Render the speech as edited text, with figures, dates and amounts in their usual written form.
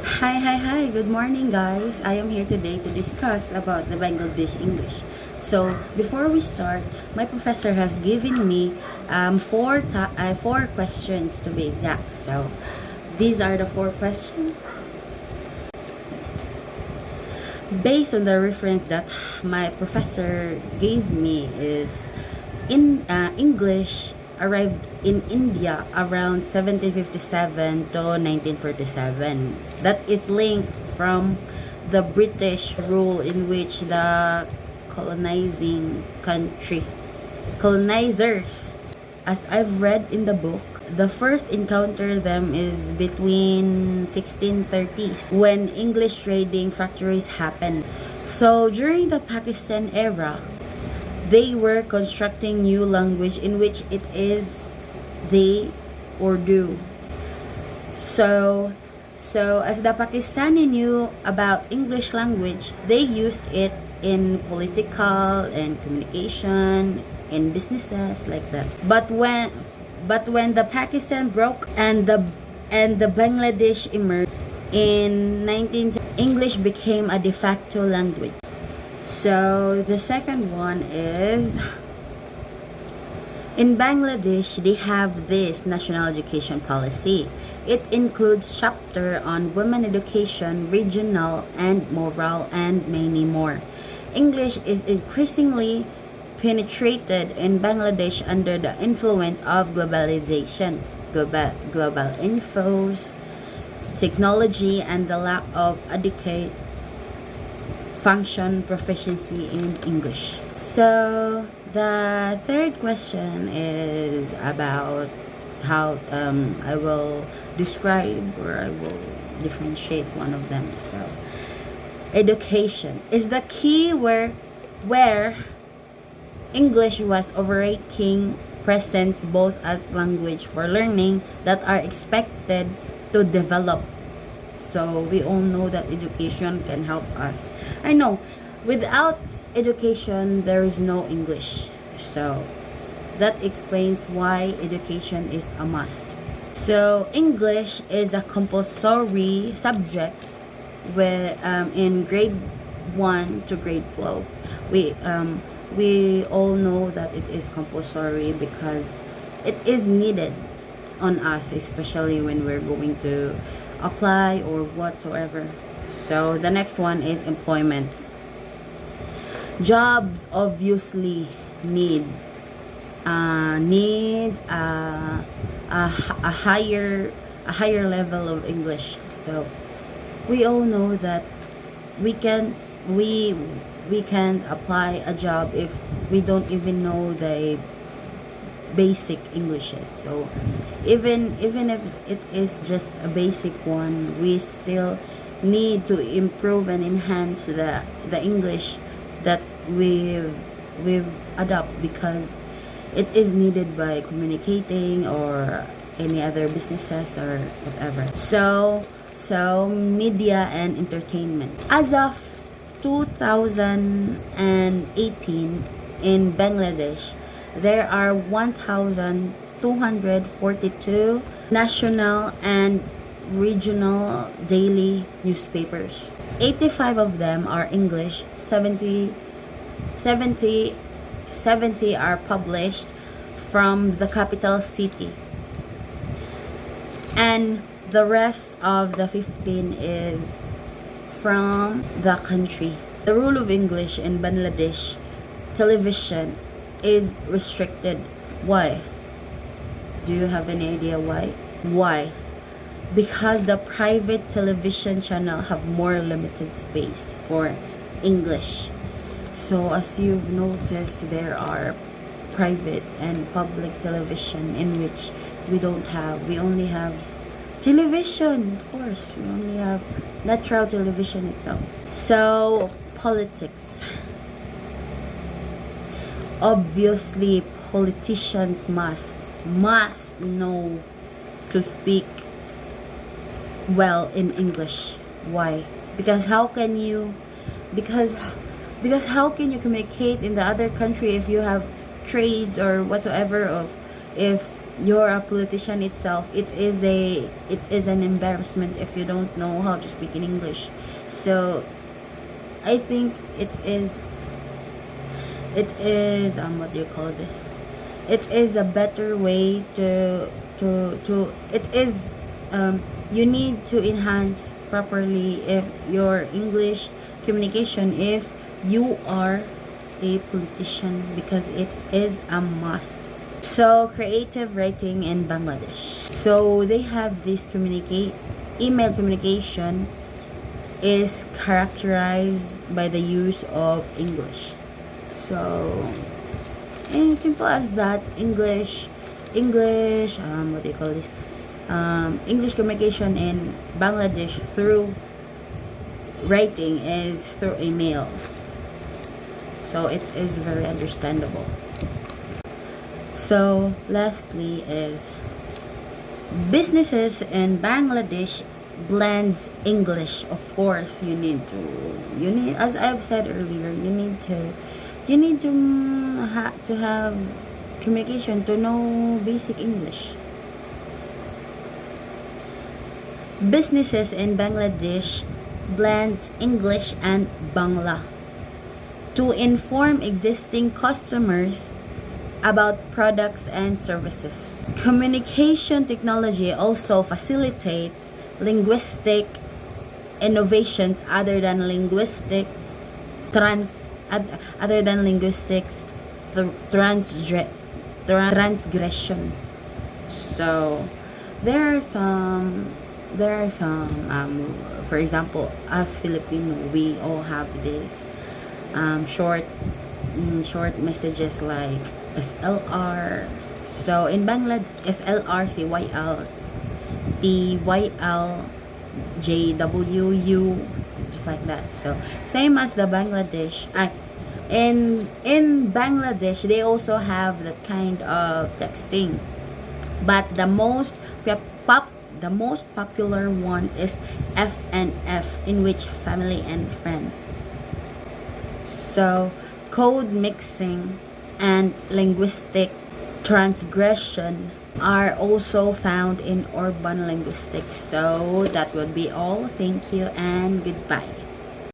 Hi, good morning guys. I am here today to discuss about the Bangladesh English. So, before we start, my professor has given me four questions to be exact. So, these are the four questions. Based on the reference that my professor gave me is in English arrived in India around 1757 to 1947. That is linked from the British rule in which the colonizing country colonizers, as I've read in the book, the first encounter them is between 1630s when English trading factories happened. So during the Pakistan era, they were constructing new language in which it is they Urdu. So as the Pakistani knew about English language, they used it in political and communication, in businesses like that. But when the Pakistan broke and the Bangladesh emerged in 1910, English became a de facto language. So the second one is in Bangladesh, they have this national education policy. It includes chapter on women education, regional and moral, and many more. English is increasingly penetrated in Bangladesh under the influence of globalization, global infos, technology, and the lack of adequate function proficiency in English. So the third question is about how I will describe or I will differentiate one of them. So education is the key where English was overtaking presence both as language for learning that are expected to develop. So we all know that education can help us. I know without education there is no English. So that explains why education is a must. So English is a compulsory subject where in grade 1 to grade 12. We all know that it is compulsory because it is needed on us, especially when we're going to apply or whatsoever. So the next one is employment. Jobs obviously need a higher level of English. So we all know that we can apply a job if we don't even know the basic Englishes. So even if it is just a basic one, we still need to improve and enhance the English that we've adopt because it is needed by communicating or any other businesses or whatever. So media and entertainment. As of 2018 in Bangladesh, there are 1,242 national and regional daily newspapers. 85 of them are English, 70 are published from the capital city, and the rest of the 15 is from the country. The rule of English in Bangladesh television is restricted. Why? Do you have any idea why? Why? Because the private television channel have more limited space for English. So as you've noticed, there are private and public television in which we only have television, of course. We only have natural television itself. So politics. Obviously, politicians must know to speak well in English. Why? Because how can you communicate in the other country if you have trades or whatsoever, of if you're a politician itself, it is an embarrassment if you don't know how to speak in English. So I think it is what do you call this, it is a better way to it is you need to enhance properly if your English communication if you are a politician, because it is a must. So creative writing in Bangladesh, so they have this email communication is characterized by the use of English. So, and simple as that, English, what do you call this? English communication in Bangladesh through writing is through email. So it is very understandable. So, lastly is businesses in Bangladesh blends English. Of course, you need, as I've said earlier, you need to have communication, to know basic English. Businesses in Bangladesh blends English and Bangla to inform existing customers about products and services. Communication technology also facilitates linguistic innovations transgressions, transgression. So there are some for example, as Filipino, we all have this short messages like SLR. So in Bangladesh, SLR, CYL, TYL, JWU, just like that. So same as the Bangladesh. In Bangladesh, they also have that kind of texting, but the most popular one is FNF, in which family and friend. So code mixing and linguistic transgression are also found in urban linguistics. So that would be all. Thank you and goodbye.